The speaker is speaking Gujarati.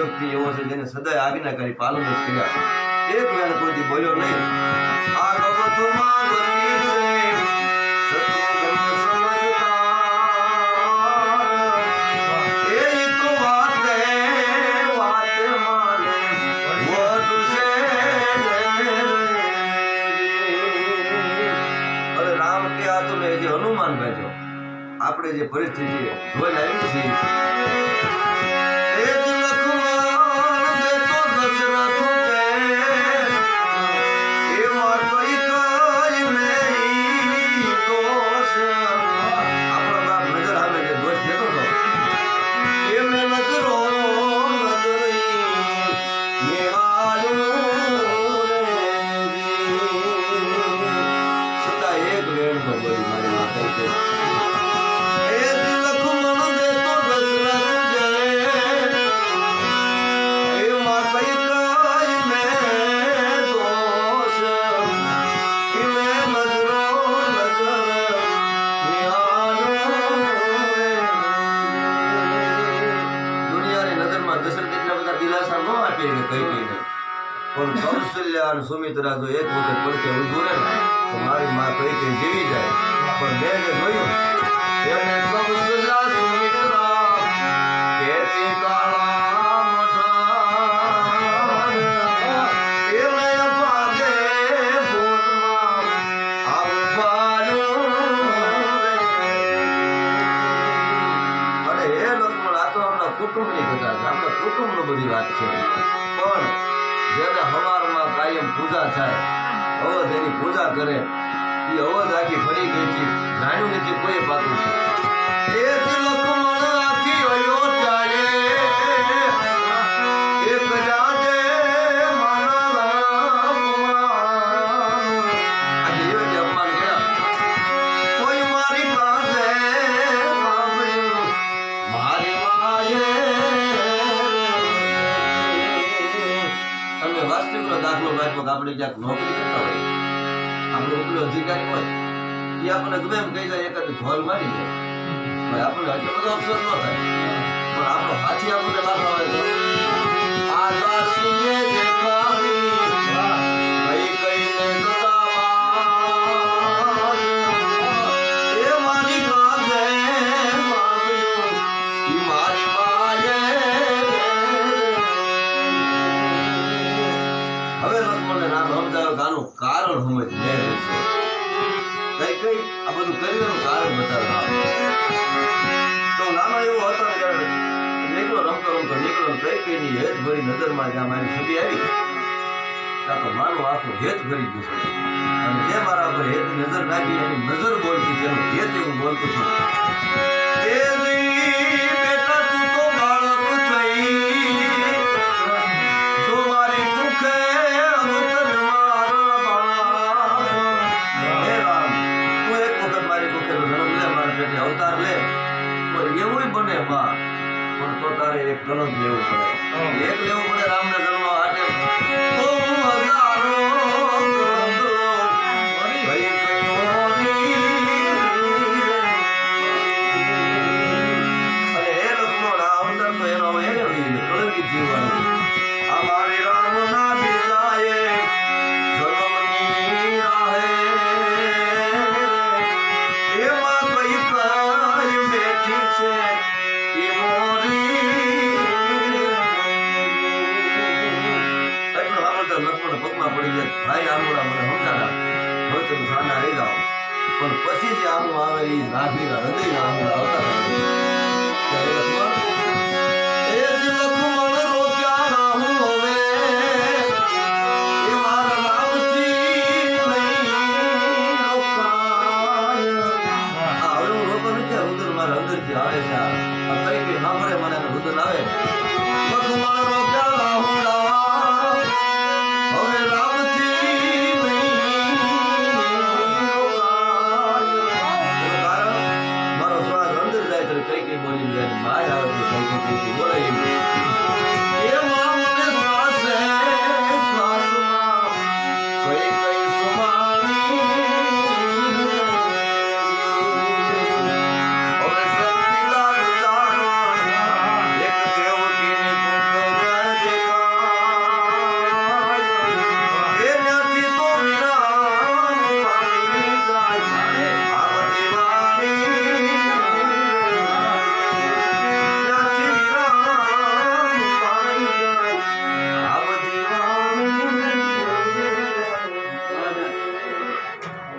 વ્યક્તિ એવો છે જેને સદાય આજ્ઞાકારી પાલન જ કર્યા. એક વેણ કોઈથી બોલ્યો નહીં. આ બાબતોમાં ગતિ છે સત્વગુણ સમજતા. એ તો વાતે વાતે માને વધુ છે. અરે રામ કે આ તો મેં જે હનુમાન ભાઈ આપણે જે પરિસ્થિતિ જોઈને આવી છે પણ કૌશલ્ય અને સુમિત્રા જો એક વખત પડખે ઊભું રહે તો મારી માં કઈ કઈ જીવી જાય. પણ મેં જે જોયું એને કૌશલ્ય સુમિત્રા કેતી કાળા મોઢા એને ભાગે ભૂતમાં આવવાનું. અને એ લક્ષ્મણ આ તો આપણા કુટુંબની કથા છે, આપણા કુટુંબની બધી વાત છે. પણ જેને હવારમાં કાયમ પૂજા થાય અવધ એની પૂજા કરે એ અવધ આખી ફરી ગઈ છે, જાણ્યું નથી કોઈ પાકું છે. એ જ લક્ષ્મણ આખી અયોધ્યાએ એક જાજે માનવ આજે યોગ્ય અપમાન કર્યા. કોઈ મારી પાસે મારી માએ વાસ્તવિકનો દાખલો બાજુ આપણે ક્યાંક નોકરી કરતા હોય, આપણે ઉપલો અધિકારી હોય એ આપણને ગમે એમ કહી જાય એકાદ ઢોલ મારી જાય આપણને એટલો બધો અફસોસ ન થાય. પણ આપણો હાથી આપણને લાભ આવે તો આ દાસીએ દેખાવી કઈ કઈને ગતાવા એ મારી કાજે ઈ મારી માએ. હવે લક્ષ્મણને નામ સમજાવ્યો કે આનું કારણ સમજ મેં છે કઈ આ બધું કર્યું કારણ બતાવ્યું. તો નાનો એવો હતો ને જ્યારે નીકળો રમતો રમતો નીકળો કઈ ની હેત ભરી નજરમાં જ્યાં મારી છબી આવી ત્યાં તો મારું આખું હેત ભરી ગયું છે. અને જે મારા પર હેત નજર નાખી એની નજર બોલતી તેનું હેત એવું બોલતું હતું. અવતાર લે તો એવું બને માં પણ તો તારે એક કલંક લેવું પડે, એક લેવું પડે રામને જન્મ માટે. તો હજારો અને એ લક્ષ્મણ આ અવતાર તો એનો એને કલંકિત જીવવાનું. આ મારી રામના બીજાએ જન્મની રાહે એમાં કઈ બેઠી છે એ મોરી. એટલું આવડતા લક્ષ્મણ પગમાં પડી જાય ભાઈ આંગળા મને સમજાના હવે તમે સાના રહી જાઓ. પણ પછી જે આંગળ આવે એ નાભીના હૃદયના આંગળા આવતા આવે છે કઈ સાંભળે મને રુદન આવે